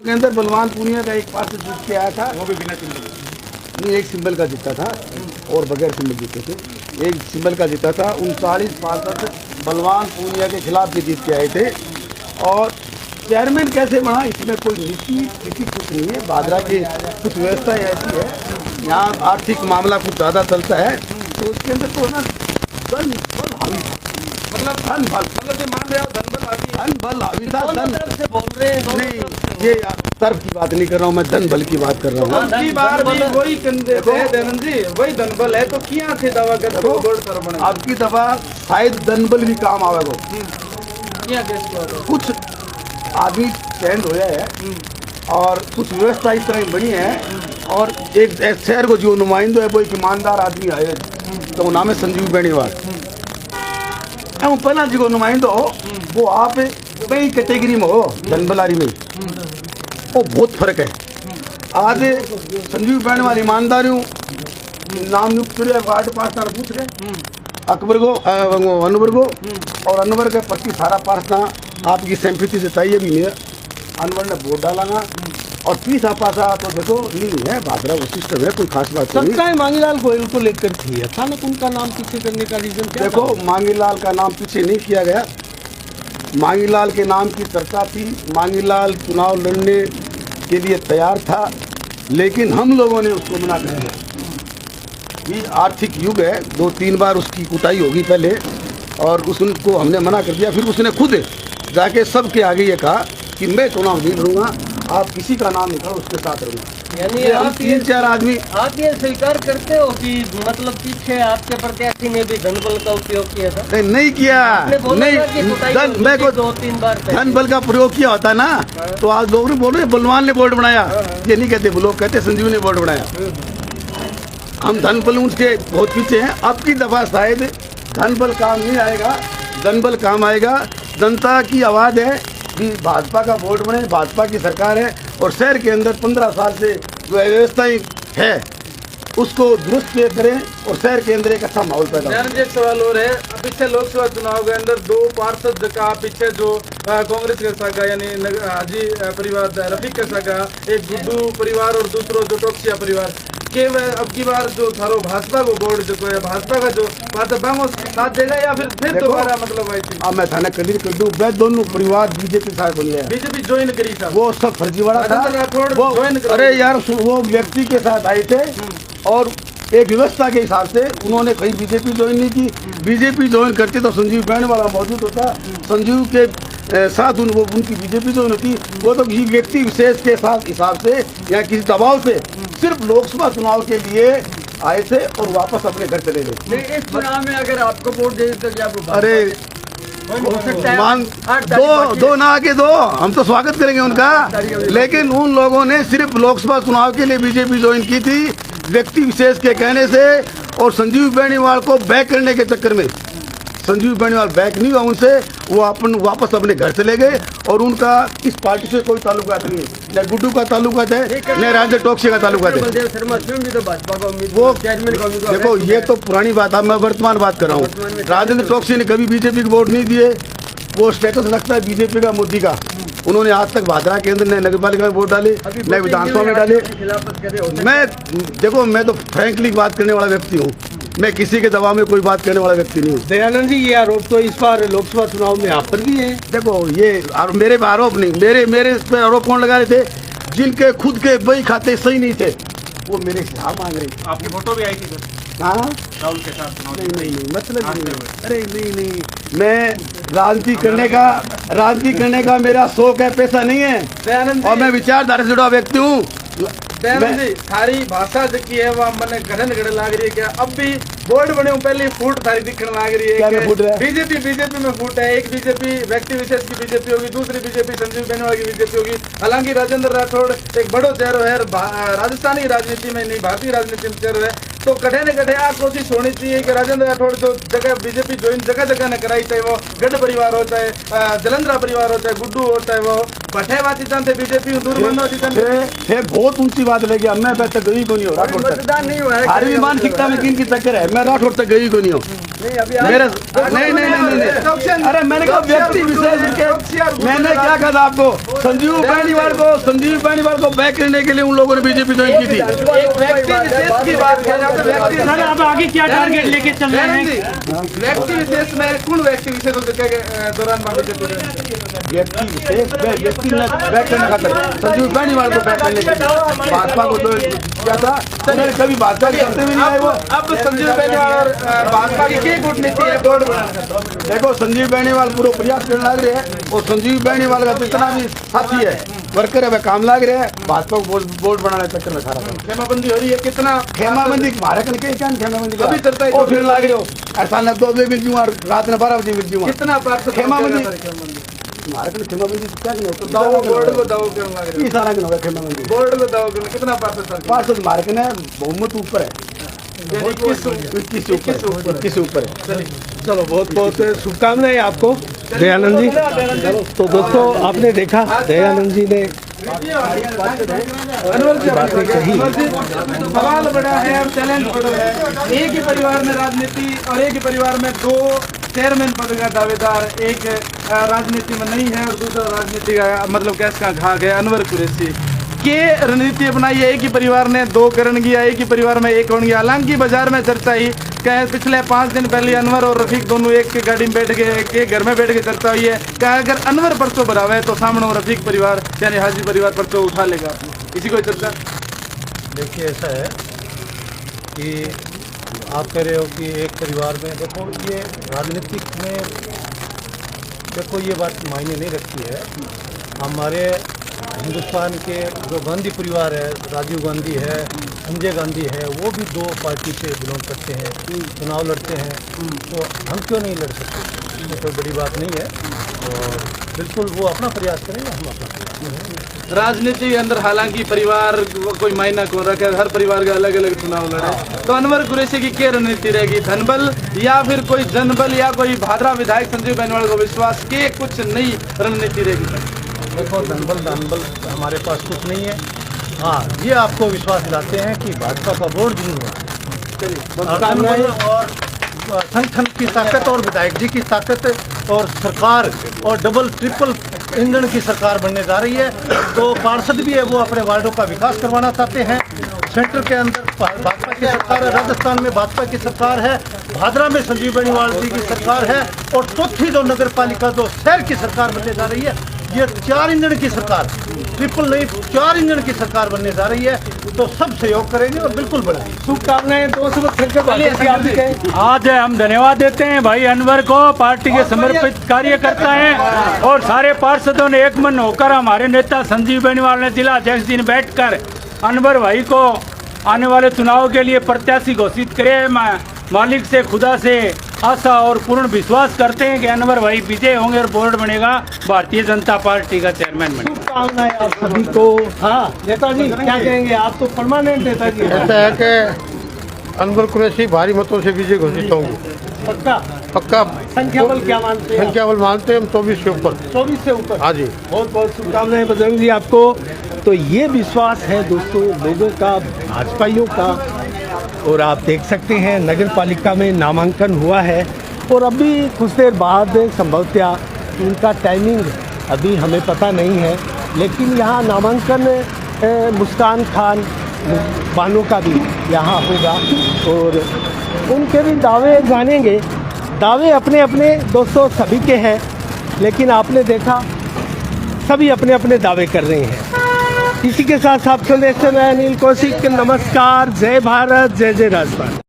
के अंदर बलवान पूनिया का एक पार्षद जीत के आया था, वो भी बिना सिंबल, नहीं एक सिंबल का जीता था और बगैर सिंबल जीते थे। एक सिंबल का जीता था। 39 पार्षद बलवान पूनिया के खिलाफ भी जीत के आए थे। और चेयरमैन कैसे बना, इसमें कोई नीति कुछ नहीं है। भादरा की कुछ व्यवस्था ऐसी है, यहाँ आर्थिक मामला कुछ ज़्यादा चलता है, तो उसके अंदर तो ना धन बल हावी था, मतलब धन बल, मतलब ये मान रहे हो धन बल हावी था। धन से बोल रहे हैं नहीं, ये तर्क की बात नहीं कर रहा हूँ मैं, धन बल की बात कर रहा हूँ। अब की बार भी वही कंधे थे दयानंद जी, वही धन बल है, तो किया थे दवा कर अब की दफा शायद धन बल भी काम आवेगा। कुछ आदमी चेंज हो है और कुछ व्यवस्था इस तरह की बनी है। और एक शहर को जो नुमाइंदो है वो एक ईमानदार आदमी आए, तो नाम है संजीव बेनीवाल। वो पहला जो नुमाइंदो हो वो आप कई कैटेगरी में हो, धनबलारी में वो बहुत फर्क है। आज संजीव बेनीवाल ईमानदारी नाम नियुक्त करे, वार्ड पास पूछ रहे अकबर को अनवर को, और अनवर के पक्की सारा पासना आपकी सैंपति से चाहिए भी नहीं है। अनवर ने वोट डाला ना, और पीछा पासा तो देखो नहीं है, भादरा वो सिस्टम है, कोई खास बात नहीं। चर्चाएं मांगीलाल गोयल को लेकर थी, अचानक उनका नाम पीछे करने का रीजन क्या? देखो मांगीलाल का नाम पीछे नहीं किया गया, मांगीलाल के नाम की चर्चा थी। मांगीलाल चुनाव लड़ने के लिए तैयार था, लेकिन हम लोगों ने उसको मना कर दिया। ये आर्थिक युग है, 2-3 बार उसकी कुटाई होगी पहले, और उसको हमने मना कर दिया। फिर उसने खुद जाके सबके आगे ये कहा कि मैं चुनाव नहीं लड़ूंगा, आप किसी का नाम निकालो उसके साथ रहूंगा। यानी आप 3-4 आदमी आप ये स्वीकार करते हो कि मतलब पीछे आपके प्रत्याशी ने भी धन बल का उपयोग किया था? नहीं किया, नहीं मैं को 2-3 बार धन बल का प्रयोग किया होता ना, तो आज लोग बोल रहे बलवान ने बोर्ड बनाया, ये नहीं कहते, लोग कहते संजीव ने बोर्ड बनाया। हम धन बल उसके बहुत पीछे हैं। अब की दफा शायद धन बल काम नहीं आएगा, धन बल काम आएगा। जनता की आवाज़ है कि भाजपा का बोर्ड बने, भाजपा की सरकार है, और शहर के अंदर 15 साल से जो व्यवस्थाएं है उसको दुरुस्त करें और शहर के अंदर एक अच्छा माहौल पैदा हो। एक सवाल और है, पीछे लोकसभा चुनाव के अंदर 2 पार्षद का पीछे जो कांग्रेस के सागा यानी हाजी परिवार रफीक के सागा, एक गुड्डू परिवार और दूसरो जो टोक्सिया परिवार के, अब की बार जो थारो भाजपा को बोर्ड जो है, भाजपा का जो भाजपा साथ देगा या फिर दोबारा मतलब आई थी? अब मैं थाना क्लियर कर दूं, वह दोनों परिवार बीजेपी साथ बन गया। बीजेपी ज्वाइन करी था, वो सब फर्जीवाड़ा था वो। अरे यार वो व्यक्ति के साथ आए थे और एक व्यवस्था के हिसाब से उन्होंने कहीं बीजेपी ज्वाइन नहीं की। बीजेपी ज्वाइन करते तो संजीव बेनीवाल मौजूद होता, संजीव के साथ वो उनकी बीजेपी ज्वाइन होती। वो तो किसी व्यक्ति विशेष के साथ हिसाब से या किसी दबाव से सिर्फ लोकसभा चुनाव के लिए आए थे और वापस अपने घर चले गए। इस चुनाव में अगर आपको वोट दे तो क्या? अरे मान दो ना आके दो, हम तो स्वागत करेंगे उनका, लेकिन उन लोगों ने सिर्फ लोकसभा चुनाव के लिए बीजेपी ज्वाइन की थी व्यक्ति विशेष के कहने से, और संजीव बेनीवाल को बैक करने के चक्कर में संजीव बेनीवाल बैक नहीं हुआ उनसे, वो अपन वापस अपने घर चले गए। और उनका इस पार्टी से कोई ताल्लुकात नहीं है, न गुड्डू का ताल्लुकात है न राजेंद्र टोक्सी का ताल्लुकात है। वो देखो ये तो पुरानी बात है, मैं वर्तमान बात कर रहा हूँ। राजेंद्र टोक्सी ने कभी बीजेपी को वोट नहीं दिए, वो स्टेटस रखता है बीजेपी का, मोदी का। उन्होंने आज तक भादरा के अंदर न नगर पालिका में वोट डाले न विधानसभा में डाले। मैं देखो मैं तो फ्रैंकली बात करने वाला व्यक्ति हूँ, मैं किसी के दबाव में कोई बात करने वाला व्यक्ति नहीं हूँ। दयानंद जी ये आरोप तो इस बार लोकसभा चुनाव में आप पर भी है। देखो ये मेरे पे आरोप नहीं, मेरे इस पे आरोप कौन लगा रहे थे? जिनके खुद के बही खाते सही नहीं थे वो मेरे हिसाब मांग रहे थे। आपकी फोटो भी आई थी हाँ राहुल के साथ? नहीं मतलब नहीं। अरे नहीं, मैं राजनीति करने का मेरा शौक है, पैसा नहीं है, और मैं विचारधारा से जुड़ा व्यक्ति हूँ। दयानंद जी थारी भाषा की है वह मैंने घड़न लाग रही है क्या? अब भी बोर्ड बने पहले फूट थारी दिखने लाग रही है। बीजेपी में फूट है, एक बीजेपी व्यक्ति विशेष की बीजेपी होगी, दूसरी बीजेपी संजीव बेनीवाल की बीजेपी होगी। हालांकि राजेंद्र राठौड़ एक बड़ो चेहरा है, राजस्थानी राजनीति में नहीं भारतीय राजनीति में चेहरा है, तो कठे न कठे आ कोशिश होनी चाहिए कि राजेंद्र राठौड़ जो जगह बीजेपी ज्वाइन जगह ने कराई, चाहे वो गढ़ परिवार हो, चाहे जलंधरा परिवार हो, चाहे गुड्डू हो, चाहे वो भट्टेवाची चाहते बीजेपी दूर बहुत ऊंची बात लगी। मैं तक गई को नहीं हो राठौड़ तक, मानसिकता में किन की चक्कर है, मैं राठौड़ तक गई को नहीं हूँ। मेरे नहीं, अरे मैंने कहा व्यक्ति विशेष के, मैंने क्या कहा था आपको, संजीव बेनीवाल को बैक करने के लिए उन लोगों ने बीजेपी ज्वाइन की थी। एक व्यक्ति विशेष की बात कर रहे हो, तो व्यक्ति सर आप आगे क्या टारगेट लेके चल रहे हैं? व्यक्ति विशेष में कौन व्यक्ति विशेष के दौरान व्यक्ति विशेष व्यक्ति ने बैक करने खातर संजीव बेनीवाल को बैक करने के लिए भाजपा को तो क्या था, कभी भाजपा करते भी नहीं आए वो। अब संजीव बेनीवाल और भाजपा की क्या कूटनीति है बोर्ड बनाने? देखो संजीव बेनीवाल पूरा प्रयास करने लग रहे हैं, और संजीव बेनीवाल का जितना भी साथी है वर्कर है वह काम लग रहे हैं, भाजपा को बोर्ड बनाने चक्कर में सारा काम। खेमाबंदी हो रही है, कितना खेमाबंदी भारत में क्या खेमाबंदी अभी चलता है, और फिर लग रहे हो ऐसा न 2 बजे मिल जूँ, रात में 12 बजे मिल जूँ। कितना पार्षद खेमाबंदी भारत में खेमाबंदी क्या बोर्ड को दाव क्यों लग रही है? सारा दिन होगा खेमाबंदी, बोर्ड को दाव क्यों? कितना पार्षद मार्क ने बहुमत ऊपर है, 21 ऊपर है। चलो बहुत बहुत शुभकामनाएं आपको दयानंद जी। तो दोस्तों आपने देखा दयानंद जी ने बातें कही। सवाल बड़ा है और चैलेंज बड़ा है। एक ही परिवार में राजनीति और एक ही परिवार में 2 चेयरमैन पद का दावेदार, एक राजनीति में नहीं है और दूसरा राजनीति का मतलब कैस का घाक है। अनवर कुरैशी के रणनीति बनाई है, एक ही परिवार ने 2 करण किया, एक ही परिवार में 1 होने गया। हालांकि बाजार में चर्चा ही क्या पिछले 5 दिन पहले अनवर और रफीक दोनों एक के गाड़ी में बैठ गए, एक के घर में बैठ के चर्चा हुई है क्या अगर अनवर परचो भरावे तो सामने वो रफीक परिवार यानी हाजी परिवार परचो उठा लेगा। इसी को चर्चा। देखिए ऐसा है कि आप कह रहे हो कि एक परिवार में, देखो ये राजनीतिक में देखो ये बात मायने नहीं रखती है। हमारे हिंदुस्तान के जो गांधी परिवार है, राजीव गांधी है, संजय गांधी है, वो भी 2 पार्टी से बिलोंग करते हैं, चुनाव लड़ते हैं, तो हम क्यों नहीं लड़ सकते? इसमें कोई बड़ी बात नहीं है और बिल्कुल वो अपना प्रयास करेंगे, हम अपना प्रयास करेंगे। राजनीति के अंदर हालांकि परिवार कोई मायना कौन रखे, हर परिवार का अलग अलग चुनाव लड़े, तो अनवर कुरैशी की क्या रणनीति रहेगी? धनबल या फिर कोई जनबल या कोई भादरा विधायक संजीव बेनीवाल को विश्वास के कुछ नई रणनीति रहेगी? देखो धनबल हमारे पास कुछ नहीं है। हाँ ये आपको विश्वास दिलाते हैं कि भाजपा का बोर्ड जरूर हुआ और संगठन की ताकत और विधायक जी की ताकत और सरकार और डबल ट्रिपल इंजन की सरकार बनने जा रही है। तो पार्षद भी है वो अपने वार्डों का विकास करवाना चाहते हैं। सेंटर के अंदर भाजपा की सरकार है, राजस्थान में भाजपा की सरकार है, भादरा में संजीव बेनीवाल जी की सरकार है और चौथी जो नगर पालिका जो शहर की सरकार बनने जा रही है, ये 4 इंजन की सरकार, ट्रिपल नहीं 4 इंजन की सरकार बनने जा रही है। तो सब सहयोग करेंगे और बिल्कुल बढ़ाएंगे। शुभकामनाएं। आज हम धन्यवाद देते हैं भाई अनवर को, पार्टी के समर्पित कार्यकर्ता हैं और सारे पार्षदों ने एक मन होकर हमारे नेता संजीव बेनीवाल ने जिला अध्यक्ष जी ने बैठकर अनवर भाई को आने वाले चुनाव के लिए प्रत्याशी घोषित करे। मालिक से खुदा से आशा और पूर्ण विश्वास करते हैं कि अनवर भाई विजय होंगे और बोर्ड बनेगा, भारतीय जनता पार्टी का चेयरमैन बनेगा। शुभकामनाएं आप सभी को। हाँ नेताजी क्या कहेंगे? आप तो परमानेंट नेताजी हैं। ऐसा है कि अनवर कुरैशी भारी मतों से विजय घोषित होंगे। पक्का संख्या बल क्या मानते हैं? संख्या बल मानते हैं हम 24 के ऊपर। 24 से ऊपर। हाँ जी बहुत बहुत शुभकामनाएं बजरंग जी आपको। तो ये विश्वास है दोस्तों लोगों का, भाजपाइयों का। और आप देख सकते हैं नगर पालिका में नामांकन हुआ है और अभी कुछ देर बाद संभवतः उनका टाइमिंग अभी हमें पता नहीं है, लेकिन यहाँ नामांकन मुस्कान खान बानो का भी यहाँ होगा और उनके भी दावे जानेंगे। दावे अपने अपने दोस्तों सभी के हैं, लेकिन आपने देखा सभी अपने अपने दावे कर रहे हैं। इसी के साथ आप चल रहे हैं अनिल कौशिक। नमस्कार, जय भारत, जय जय राजस्थान।